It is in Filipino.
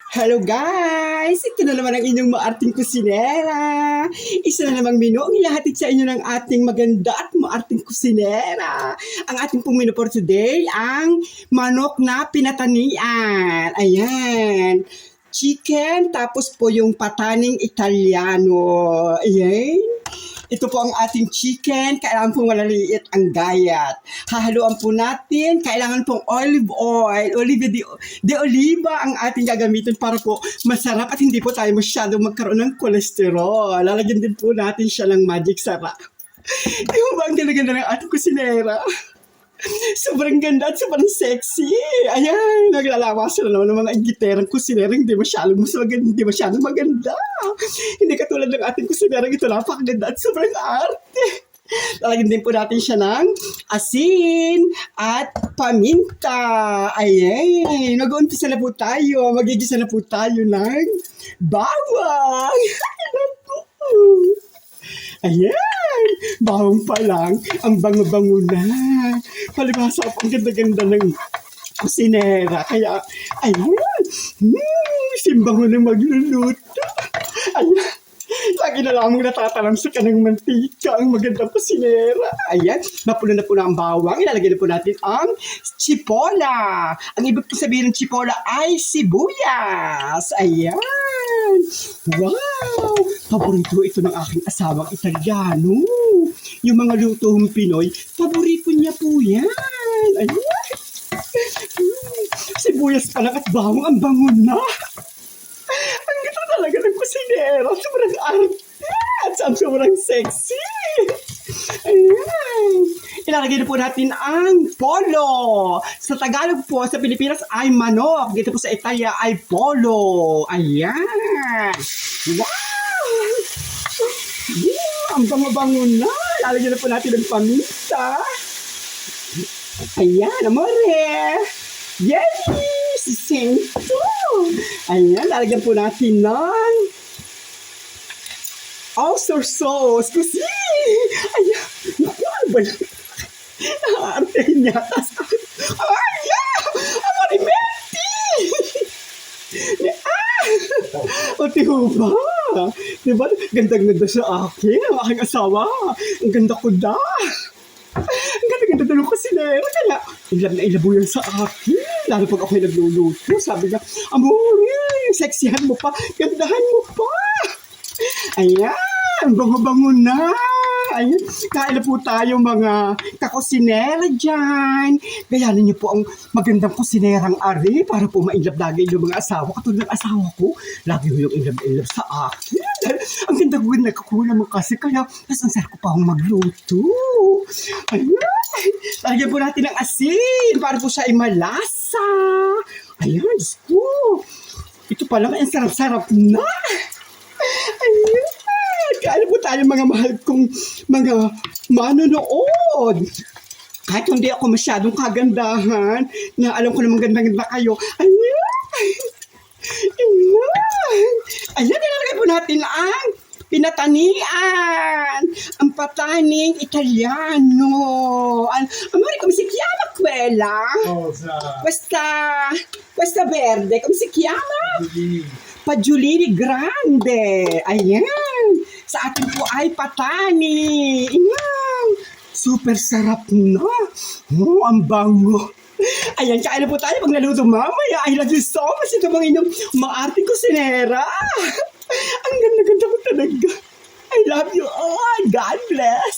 Hello guys! Ito na naman ang inyong maarting kusinera. Isa na namang menu ang ihahatid sa inyo ng ating maganda at maarting kusinera. Ang ating pong menu for today ang manok na pinatanian. Ayan. Chicken, tapos po yung pataning Italiano. Ayan. Ito po ang ating chicken. Kailangan pong malaliit ang gayat. Hahaluan po natin. Kailangan pong olive oil. Olive de oliva ang ating gagamitin para po masarap at hindi po tayo masyadong magkaroon ng kolesterol. Lalagyan din po natin siya ng magic sarap. Di ba ang ganda-ganda ng ating kusinera? Sobrang ganda at sobrang sexy. Ayan, naglalawas na naman ng mga giterang kusinerang hindi masyadong maganda. Hindi katulad ng ating kusinerang ito, napakaganda at sobrang arte. Lalagyan din po natin siya ng asin at paminta. Ayan, mag-uumpisa na po tayo. Magigisa na po tayo ng bawang. Ayan! Bawang pa lang, ang bango-bango na. Palibasa po, ang ganda-ganda ng kusinera. Kaya, ayan, simbango na magluluto. Ayan, lagi na lamang natatalamsa ka ng mantika, ang magandang kusinera. Ayan, napuno na po na ang bawang. Ilalagay na po natin ang chipola. Ang ibig po sabihin ng chipola ay sibuyas. Ayan. Wow! Paborito ito ng aking asawang Italiano. Yung mga lutong Pinoy, paborito niya po yan. Ayan. Sibuyas pa lang at bawang ang bango na. Ang ganda talaga ng kusinero. Sobrang arte at sobrang sexy. Ayan. Ilalagay na po natin ang polo. Sa Tagalog po, sa Pilipinas ay manok. Dito po sa Italia ay polo. Ayan. Wow! Ang bango-bango na. Lalagyan na po natin ng paminta. Ayan, amore. Yay! Sisento. Ayan, lalagyan po natin ng oyster sauce. Kasi, ayan, naku, ano ba yan? Nakaartehin niya. Ayan! Amarimenti! O, tiba? Diba? Gandang-ganda sa akin. Ang aking asawa. Ang ganda ko da. Ang ganda-ganda na ng kusinera. Kaya, ilab na ilabo yan sa akin. Lalo pag ako'y nagluluto. Sabi niya, amore, sexihan mo pa. Gandahan mo pa. Ayan, bango-bango na. Ayan, kain na po tayo mga kakusinera dyan. Gayanin niyo po ang magandang kusinerang ari para po mailab lagi yung mga asawa. Katulad ng asawa ko, lagi yung ilab-ilab sa akin. Ang ganda ko nagkakulang mo kasi kaya mas ang sarap ko pa akong magluto. Ayan, lagyan po natin ng asin para po siya ay malasa. Ayan, Diyos ko. Ito pala ang sarap-sarap na. Ayan. Kaya po tayo mga mahal kong mga manonood. Kahit hindi ako masyadong kagandahan, na alam ko namang ganda-ganda kayo. Ayan! Ayan! Ayan, nilalagay po natin ang pinatanian. Ang pataning Italiano. Amore, come si chiama quella? Cosa? Questa verde, come si chiama? Pagiulini Grande. Ayan. Sa atin po ay patani. Ayan. Super sarap na. Oh, ang bango. Ayan, kain na po tayo pag naluto mamaya. I love you so much. Ito mga inyong maarting kusinera. Ang ganda-ganda ko talaga. I love you all. God bless.